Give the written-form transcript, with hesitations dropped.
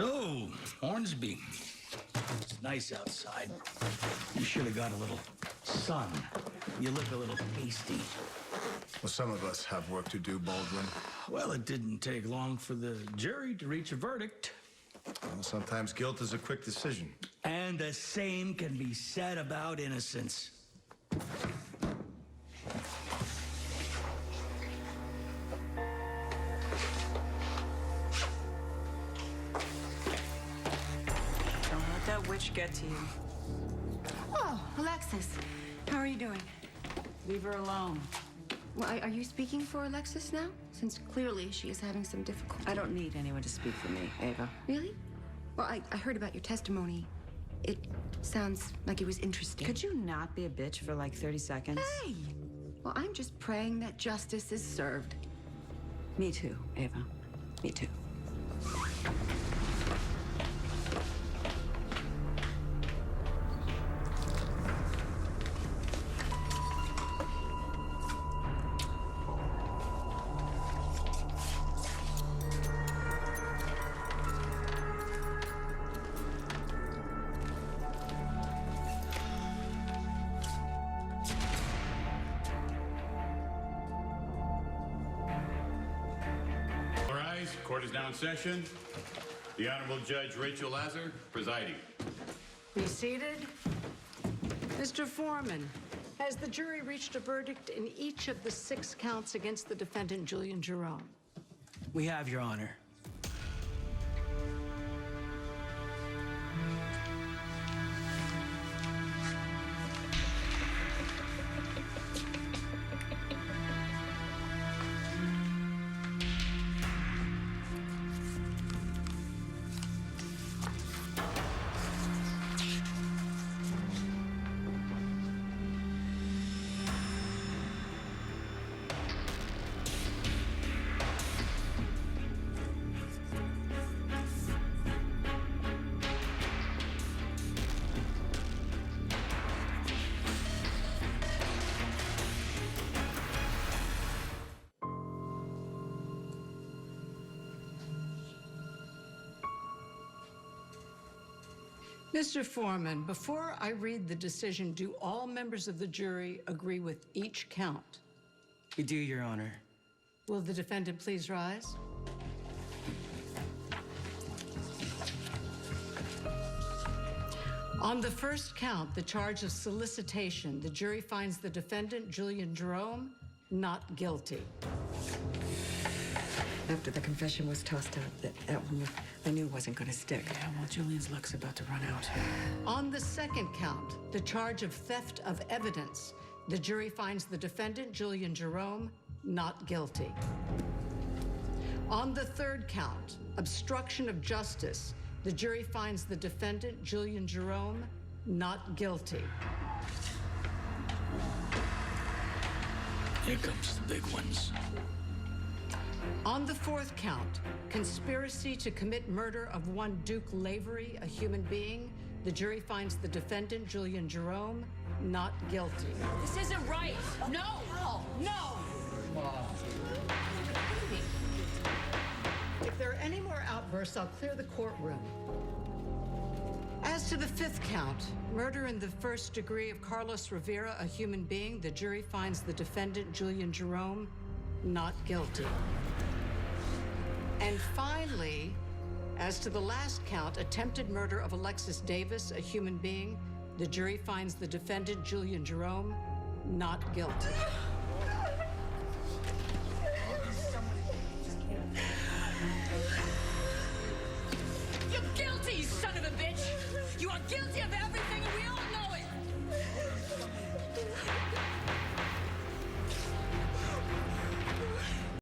So, Hornsby, it's nice outside. You should have got a little sun. You look a little pasty. Well, some of us have work to do, Baldwin. Well, it didn't take long for the jury to reach a verdict. Well, sometimes guilt is a quick decision. And the same can be said about innocence. Don't let that witch get to you. Oh, Alexis. How are you doing? Leave her alone. Well, are you speaking for Alexis now? Since clearly she is having some difficulty. I don't need anyone to speak for me, Ava. Really? Well, I heard about your testimony. It sounds like it was interesting. Could you not be a bitch for like 30 seconds? Hey! Well, I'm just praying that justice is served. Me too, Ava. Me too. Court is now in session. The Honorable Judge Rachel Lazar presiding. Be seated. Mr. Foreman, has the jury reached a verdict in each of the 6 counts against the defendant, Julian Jerome? We have, Your Honor. Mr. Foreman, before I read the decision, do all members of the jury agree with each count? We do, Your Honor. Will the defendant please rise? On the first count, the charge of solicitation, the jury finds the defendant, Julian Jerome, not guilty. After the confession was tossed out, that one I knew wasn't going to stick. Yeah, well, Julian's luck's about to run out. On the second count, the charge of theft of evidence, the jury finds the defendant, Julian Jerome, not guilty. On the third count, obstruction of justice, the jury finds the defendant, Julian Jerome, not guilty. Here comes the big ones. On the fourth count, conspiracy to commit murder of one Duke Lavery, a human being, the jury finds the defendant, Julian Jerome, not guilty. This isn't right. No! No! If there are any more outbursts, I'll clear the courtroom. As to the fifth count, murder in the first degree of Carlos Rivera, a human being, the jury finds the defendant, Julian Jerome, not guilty. And finally, as to the last count, attempted murder of Alexis Davis, a human being, the jury finds the defendant, Julian Jerome, not guilty.